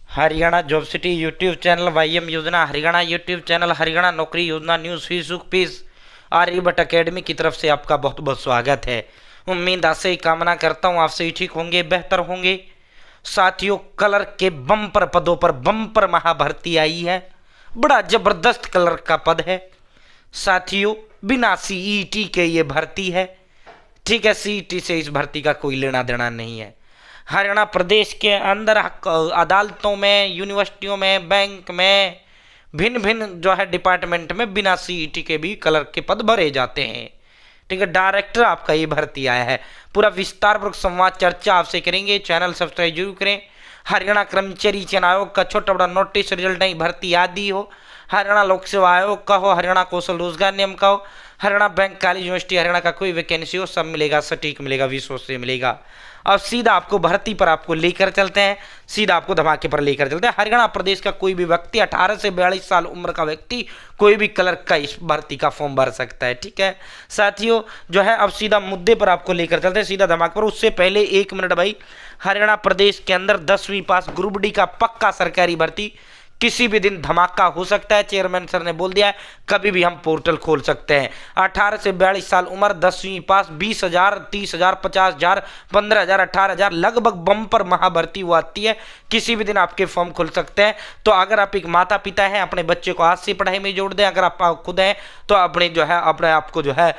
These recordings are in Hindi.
Haryana job city YouTube channel, YM योजना हरियाणा यूट्यूब चैनल, हरियाणा नौकरी योजना news Facebook page, Aryabhatta academy की तरफ से आपका बहुत बहुत स्वागत है। उम्मीद आपसे ही कामना करता हूँ आप सही ठीक होंगे, बेहतर होंगे। साथियों, कलर के बम्पर पदों पर बम्पर महाभर्ती आई है। बड़ा जबरदस्त कलर का पद है साथियों, बिना सीईटी के ये भर्ती है। ठीक है, सीईटी से इस भर्ती का कोई लेना देना नहीं है। हरियाणा प्रदेश के अंदर अदालतों में, यूनिवर्सिटियों में, बैंक में, भिन्न भिन्न जो है डिपार्टमेंट में बिना सीईटी के भी कलर के पद भरे जाते हैं। ठीक है, डायरेक्टर आपका ये भर्ती आया है। पूरा विस्तारपूर्वक संवाद चर्चा आपसे करेंगे। चैनल सब्सक्राइब जरूर करें। हरियाणा कर्मचारी चयन आयोग का छोटा बड़ा नोटिस, रिजल्ट नहीं, भर्ती आदि हो, हरियाणा लोक सेवा आयोग का हो, हरियाणा कौशल रोजगार नियम का हो, Haryana bank, college, university, Haryana का कोई वैकेंसी हो, सब मिलेगा, सटीक मिलेगा, विश्वास से मिलेगा। अब सीधा आपको भर्ती पर आपको लेकर चलते हैं, सीधा आपको धमाके पर लेकर चलते हैं। हरियाणा प्रदेश का कोई भी व्यक्ति, 18 से 42 साल उम्र का व्यक्ति, कोई भी क्लर्क का इस भर्ती का फॉर्म भर सकता है। ठीक है साथियों, जो है अब सीधा मुद्दे पर आपको लेकर चलते हैं, सीधा धमाके पर। उससे पहले 1 मिनट भाई, हरियाणा प्रदेश के अंदर 10वीं पास ग्रुप डी का पक्का सरकारी भर्ती किसी भी दिन धमाका हो सकता है। चेयरमैन सर ने बोल दिया है, कभी भी हम पोर्टल खोल सकते हैं। 18 से 42 साल उम्र, 10वीं पास, 20,000, 30,000, 50,000, 15,000, 18,000, लगभग बम्पर महाभर्ती वो आती है। किसी भी दिन आपके फॉर्म खुल सकते हैं। तो अगर आप एक माता पिता हैं, अपने बच्चे को आज से पढ़ाई में जोड़ दें। अगर आप खुद हैं तो अपने जो है अपने आप को जो है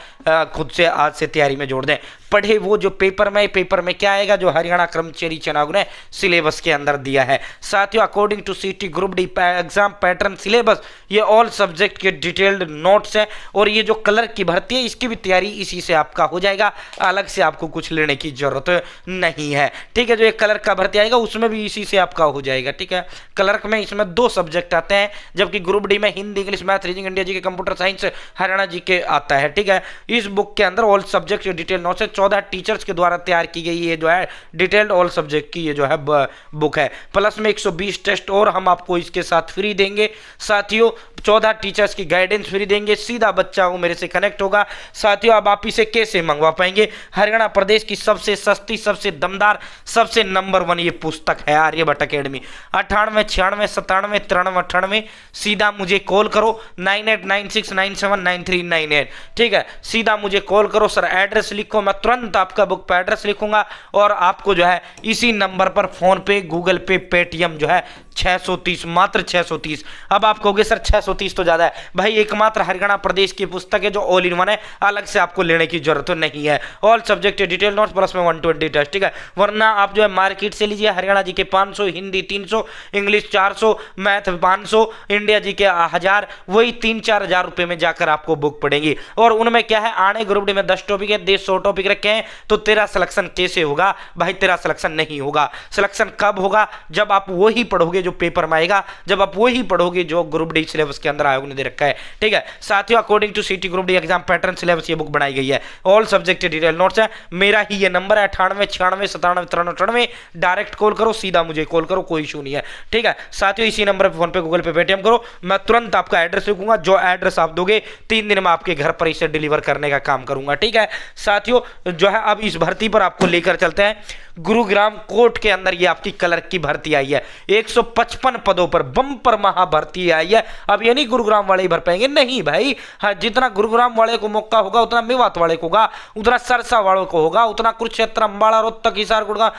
खुद से आज से तैयारी में जोड़ दें। पढ़े वो जो पेपर में क्या आएगा, जो हरियाणा कर्मचारी चयन आयोग ने सिलेबस के अंदर दिया है। साथियों, अकॉर्डिंग टू सीटी group D exam pattern syllabus, ये ऑल सब्जेक्ट के डिटेल्ड नोट्स हैं। और ये जो क्लर्क की भर्ती है, इसकी भी तैयारी इसी से आपका हो जाएगा, अलग से आपको कुछ लेने की जरूरत नहीं है। ठीक है, जो एक क्लर्क का भर्ती आएगा उसमें भी इसी से आपका हो जाएगा। ठीक है, क्लर्क में इसमें 2 सब्जेक्ट आते हैं, जबकि ग्रुप डी में Hindi, English, math, reasoning, India G K, computer science, Haryana जी के आता है। ठीक है, इस बुक के अंदर ऑल सब्जेक्ट डिटेल नोट्स है। 14 टीचर्स के द्वारा तैयार की गई ये जो है डिटेल्ड ऑल सब्जेक्ट की ये जो है बुक है। प्लस में 120 टेस्ट और हम आपको इसके साथ फ्री देंगे। साथियों, 14 टीचर्स की गाइडेंस फ्री देंगे। सीधा बच्चा वो मेरे से कनेक्ट होगा। साथियों, अब आप इसे कैसे मंगवा पाएंगे? हरियाणा प्रदेश की सबसे सस्ती, सबसे दमदार, सबसे नंबर 1 ये पुस्तक है आर्यभट्ट अकेडमी। 98 96 97 93 98। सीधा मुझे कॉल करो 9896979398। ठीक है, सीधा मुझे कॉल करो। सर एड्रेस लिखो, मैं तुरंत आपका बुक पे एड्रेस लिखूंगा और आपको जो है इसी नंबर पर फोन पे, गूगल पे, पेटीएम जो है 630, मात्र 630। अब आप कहोगे सर 630 तो ज्यादा है। भाई एकमात्र हरियाणा प्रदेश की पुस्तक है जो ऑल इन वन है, अलग से आपको लेने की जरूरत नहीं है। All subject detail notes plus में 120 टेस्ट। ठीक है, वरना आप जो है मार्केट से लीजिए। हरियाणा जी के 500, Hindi 300, English 400, math 500, India G के 1000, वही 3-4 हजार रुपए में जाकर आपको बुक पड़ेगी। और उनमें क्या है, आने ग्रुप डी में 10 टॉपिक है, 150 टॉपिक रखे हैं। तो तेरा सिलेक्शन कैसे होगा? भाई तेरा सिलेक्शन नहीं होगा। सिलेक्शन कब होगा? जब आप वही पढ़ोगे जो पेपर में आएगा, जब आप वही पढ़ोगे जो ग्रुप डी सिलेबस के अंदर आयोग ने दे रखा है। ठीक है साथियों, अकॉर्डिंग टू सीटी group D exam pattern syllabus ये बुक बनाई गई है। ऑल सब्जेक्ट डिटेल नोट्स है। मेरा ही ये नंबर है 98 96 97 93 98। डायरेक्ट कॉल करो, सीधा मुझे कॉल करो, कोई इशू नहीं है। ठीक है साथियों, इसी नंबर पर फोन पे, गूगल पे, पेटीएम करो। मैं तुरंत आपका एड्रेस लिखूंगा। जो एड्रेस आप दोगे 3 दिन में आपके घर पर इसे डिलीवर करने का काम करूंगा। ठीक है साथियों, जो है अब इस भर्ती पर आपको लेकर चलते हैं। गुरुग्राम कोर्ट के अंदर ये आपकी क्लर्क की भर्ती आई है। 155 पदों पर बम्पर महाभर्ती आई है। अब ये नहीं गुरुग्राम वाले ही भर पाएंगे, नहीं भाई। हाँ, जितना गुरुग्राम वाले को मौका होगा उतना मेवात वाले को होगा, उतना सरसा वालों को होगा, उतना कुरुक्षेत्र, अम्बाड़ा, रोहतक, हिसार, गुड़गांव,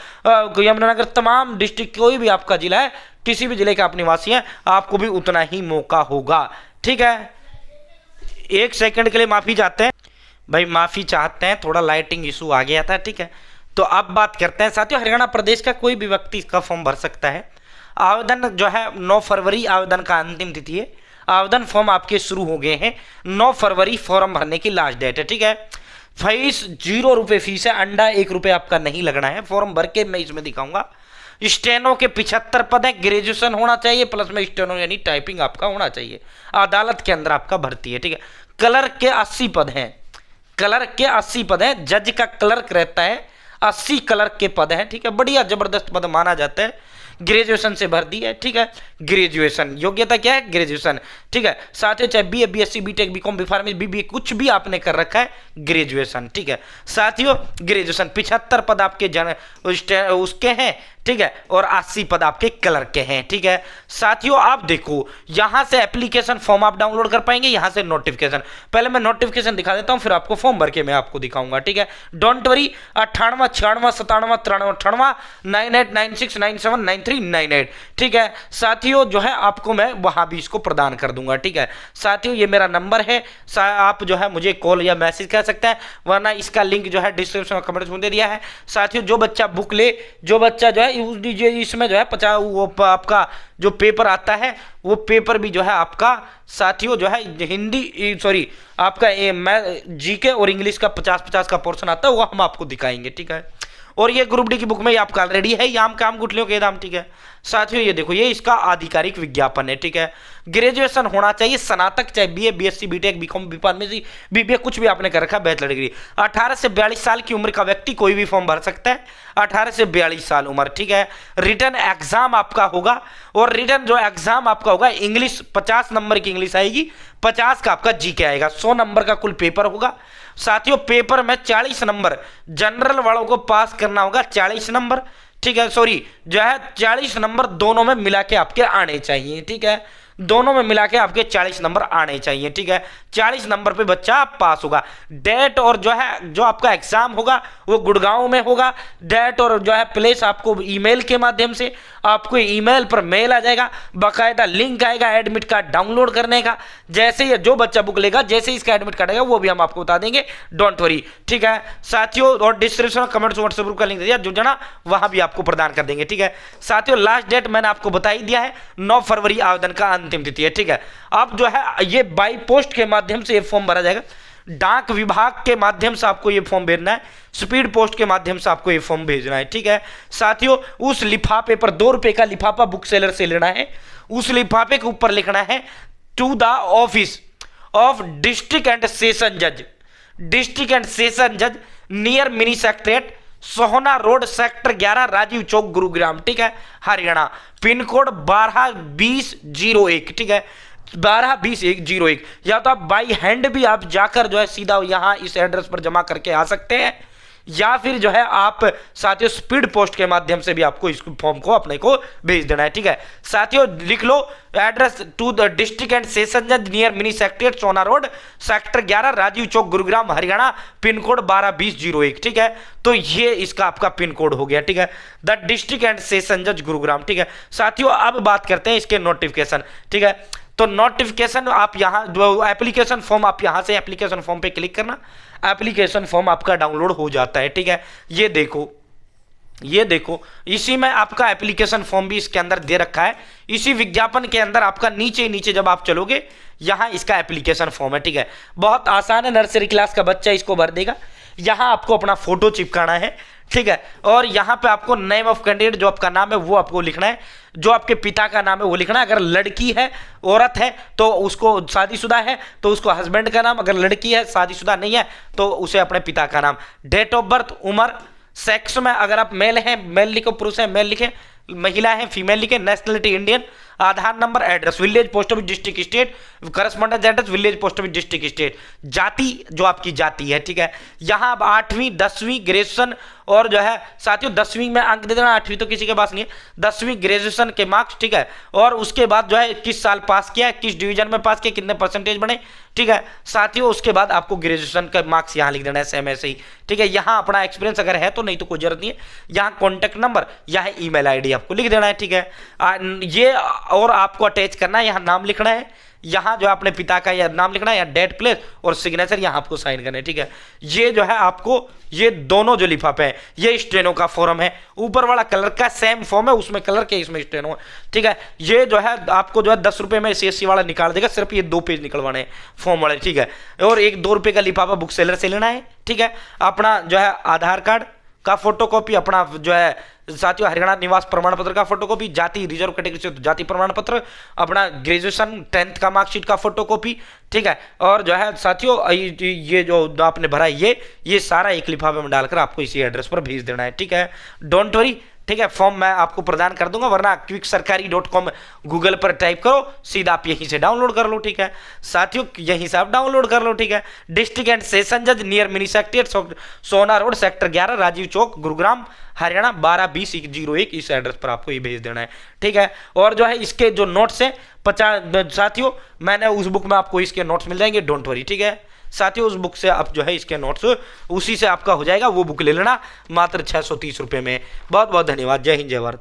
यमुनानगर, तमाम डिस्ट्रिक्ट कोई भी आपका जिला है, किसी भी जिले के आप निवासी हैं, आपको भी उतना ही मौका होगा। ठीक है, 1 सेकंड के लिए माफी चाहते हैं भाई, माफी चाहते हैं, थोड़ा लाइटिंग इशू आ गया था। ठीक है, तो अब बात करते हैं साथियों, हरियाणा प्रदेश का कोई भी व्यक्ति इसका फॉर्म भर सकता है। आवेदन जो है 9 फरवरी आवेदन का अंतिम तिथि है। आवेदन फॉर्म आपके शुरू हो गए हैं। 9 फरवरी फॉर्म भरने की लास्ट डेट है। ठीक है, फीस 0 रुपये फीस है, अंडा 1 रुपये आपका नहीं लगना है। फॉर्म भर के मैं इसमें दिखाऊंगा। स्टेनो के 75 पद है, ग्रेजुएशन होना चाहिए, प्लस में स्टेनो यानी टाइपिंग आपका होना चाहिए। अदालत के अंदर आपका भर्ती है। ठीक है, क्लर्क के 80 पद हैं। क्लर्क के 80 पद हैं। जज का क्लर्क रहता है, 80 क्लर्क के पद हैं। ठीक है, बढ़िया जबरदस्त पद माना जाता है। ग्रेजुएशन से भर दी है। ठीक है, ग्रेजुएशन योग्यता क्या है? ग्रेजुएशन। ठीक है, साथ ही चाहे BA, BSc, BTech, BCom, B pharmacy, BBA कुछ भी आपने कर रखा है, ग्रेजुएशन। ठीक है साथियों, ग्रेजुएशन 75 पद आपके उसके हैं। ठीक है, और 80 पद आपके कलर के हैं। ठीक है साथियों, आप देखो यहां से एप्लीकेशन फॉर्म आप डाउनलोड कर पाएंगे, यहां से नोटिफिकेशन। पहले मैं नोटिफिकेशन दिखा देता हूं, फिर आपको फॉर्म भर के मैं आपको दिखाऊंगा। ठीक है, डोंट वरी। 98 96 97 93 98 98 96 97 93 98। ठीक है साथियों, जो है आपको मैं वहां भी इसको प्रदान कर दूंगा। ठीक है साथियों, ये मेरा नंबर है, आप जो है मुझे कॉल या मैसेज कर सकते हैं, वरना इसका लिंक जो है डिस्क्रिप्शन में कमेंट्स में दे दिया है। साथियों, जो बच्चा बुक ले, जो बच्चा जो है यूज दीजिए, इसमें जो है 50 वो आपका जो पेपर आता है, वो पेपर भी जो है आपका साथियों जो है हिंदी सॉरी आपका जीके और इंग्लिश का 50-50 का पोर्शन आता है, वो हम आपको दिखाएंगे। ठीक है, और ये ग्रुप डी की बुक में आपका ऑलरेडी है, याम काम गुठलियों के दाम। ठीक है साथियों, ये देखो, ये इसका आधिकारिक विज्ञापन है। ठीक है, ग्रेजुएशन होना चाहिए, स्नातक, चाहे BA BSc BTech BCom B pharmacy BBA कुछ भी आपने कर रखा, बैचलर डिग्री। 18 से 42 साल की उम्र का व्यक्ति कोई भी फॉर्म भर सकता है, 18 से 42 साल उम्र। ठीक है, रिटर्न एग्जाम आपका होगा, और रिटर्न जो एग्जाम आपका होगा इंग्लिश, 50 नंबर की इंग्लिश आएगी, 50 का आपका जीके आएगा, 100 नंबर का कुल पेपर होगा। साथियों, पेपर में 40 नंबर जनरल वालों को पास करना होगा, 40 नंबर। ठीक है, सॉरी जो है 40 नंबर दोनों में मिला के आपके आने चाहिए। ठीक है, दोनों में मिला के आपके 40 नंबर आने चाहिए। ठीक है, 40 नंबर पे बच्चा पास होगा। डेट और जो है जो आपका एग्जाम होगा वो गुड़गांव में होगा। डेट और जो है प्लेस आपको ईमेल के माध्यम से आपको ईमेल पर मेल आ जाएगा, बाकायदा लिंक आएगा एडमिट कार्ड डाउनलोड करने का। जैसे ही जो बच्चा बुक लेगा, जैसे ही इसका एडमिट कार्ड आएगा, वो भी हम आपको बता देंगे, डोंट वरी। ठीक है साथियों, और डिस्क्रिप्शन कमेंट्स व्हाट्सएप ग्रुप का लिंक दिया, जो जाना वहां भी आपको प्रदान कर देंगे। ठीक है साथियों, लास्ट डेट मैंने आपको बता ही दिया है, 9 फरवरी आवेदन का अंतिम तिथि है। ठीक है, अब जो है ये बाई पोस्ट के माध्यम से ये फॉर्म भरा जाएगा, डाक विभाग के माध्यम से आपको ये फॉर्म भेजना है, स्पीड पोस्ट के माध्यम से आपको ये फॉर्म भेजना है। ठीक है साथियों, उस लिफाफे पर 2 रुपए का लिफाफा बुक सेलर से लेना है, उस लिफाफे के ऊपर लिखना है to the office of district and session जज, डिस्ट्रिक्ट एंड सेशन जज नियर मिनी सेक्रेटरीट, सोहना रोड, सेक्टर 11, राजीव चौक, गुरुग्राम। ठीक है, हरियाणा, पिन कोड 122001। ठीक है, 122001। या तो आप बाई हैंड भी आप जाकर जो है सीधा यहां इस एड्रेस पर जमा करके आ सकते हैं, या फिर जो है आप साथियों स्पीड पोस्ट के माध्यम से भी आपको इस फॉर्म को अपने को भेज देना है। ठीक है साथियों, लिख लो address to the district and session जज near mini secretariat, Sohna road, sector 11, Rajiv Chowk, Gurugram, Haryana, pin code 122001। ठीक है, तो ये इसका आपका पिन कोड हो गया। ठीक है, द डिस्ट्रिक्ट एंड सेशन जज गुरुग्राम। ठीक है साथियों, अब बात करते हैं इसके नोटिफिकेशन। ठीक है, तो नोटिफिकेशन आप यहाँ जो एप्लीकेशन फॉर्म, आप यहाँ से एप्लीकेशन फॉर्म पे क्लिक करना, एप्लीकेशन फॉर्म आपका डाउनलोड हो जाता है। ठीक है, ये देखो, ये देखो, इसी में आपका एप्लीकेशन फॉर्म भी इसके अंदर दे रखा है। इसी विज्ञापन के अंदर आपका नीचे नीचे जब आप चलोगे, यहाँ इसका एप्लीकेशन फॉर्म है। ठीक है, बहुत आसान है, नर्सरी क्लास का बच्चा इसको भर देगा। यहाँ आपको अपना फोटो चिपकाना है। ठीक है, और यहाँ पे आपको नेम ऑफ कैंडिडेट, जो आपका नाम है वो आपको लिखना है, जो आपके पिता का नाम है वो लिखना है। अगर लड़की है, औरत है, तो उसको, शादीशुदा है तो उसको हस्बैंड का नाम, अगर लड़की है शादीशुदा नहीं है तो उसे अपने पिता का नाम। डेट ऑफ बर्थ, उम्र, सेक्स में अगर आप मेल हैं मेल लिखो, पुरुष है मेल लिखे, महिला है फीमेल लिखे, nationality Indian, Aadhaar number, address, village post office district state, correspondence address, village post office district state, जाति जो आपकी जाति है। ठीक है, यहाँ आप 8वीं 10वीं ग्रेजुएशन, और जो है साथियों 10वीं में अंक दे देना, 8वीं तो किसी के पास नहीं है, 10वीं ग्रेजुएशन के मार्क्स। ठीक है, और उसके बाद जो है किस साल पास किया, किस डिवीजन में पास किया, कितने परसेंटेज बने। ठीक है साथियों, उसके बाद आपको ग्रेजुएशन का मार्क्स यहाँ लिख देना है, सेम ऐसे ही। ठीक है, यहाँ अपना एक्सपीरियंस अगर है तो, नहीं तो कोई जरूरत नहीं है। यहाँ कॉन्टैक्ट नंबर, यहाँ ईमेल आईडी आपको लिख देना है। ठीक है, ये और आपको अटैच करना है, यहाँ नाम लिखना है, यहाँ जो अपने पिता का या नाम लिखना है, या डेट प्लेस और सिग्नेचर यहाँ आपको साइन करना है। ठीक है, ये जो है आपको, ये दोनों जो लिफाफे हैं, ये स्टेनो का फॉर्म है, ऊपर वाला कलर का सेम फॉर्म है, उसमें कलर के इसमें स्टेनो है। ठीक है, ये जो है आपको जो है 10 रुपये में CSC वाला निकाल देगा, सिर्फ ये 2 पेज निकलवाने हैं फॉर्म वाले। ठीक है, और एक 2 रुपये का लिफाफा बुक सेलर से लेना है। ठीक है, अपना जो है आधार कार्ड का फोटोकॉपी, अपना जो है साथियों हरियाणा निवास प्रमाण पत्र का फोटोकॉपी, जाति रिजर्व कैटेगरी से तो जाति प्रमाण पत्र, अपना ग्रेजुएशन 10th का मार्कशीट का फोटोकॉपी। ठीक है, और जो है साथियों ये जो आपने भरा है, ये सारा एक लिफाफे में डालकर आपको इसी एड्रेस पर भेज देना है। ठीक है, डोंट वरी। ठीक है, फॉर्म मैं आपको प्रदान कर दूंगा, वरना quicksarkari.com गूगल पर टाइप करो, सीधा आप यहीं से डाउनलोड कर लो। ठीक है साथियों, यहीं से आप डाउनलोड कर लो। ठीक है, डिस्ट्रिक्ट एंड सेशन जज near mini secretariat, Sohna road, sector 11, Rajiv Chowk, Gurugram, Haryana 122001 इस एड्रेस पर आपको ये भेज देना है, ठीक है। और जो है इसके जो नोट्स हैं 50 साथियों, मैंने उस बुक में आपको इसके नोट्स मिल जाएंगे, डोंट वरी, ठीक है साथियों। उस बुक से आप जो है इसके नोट्स उसी से आपका हो जाएगा, वो बुक ले लेना मात्र 630 रुपये में। बहुत बहुत धन्यवाद। जय हिंद, जय भारत।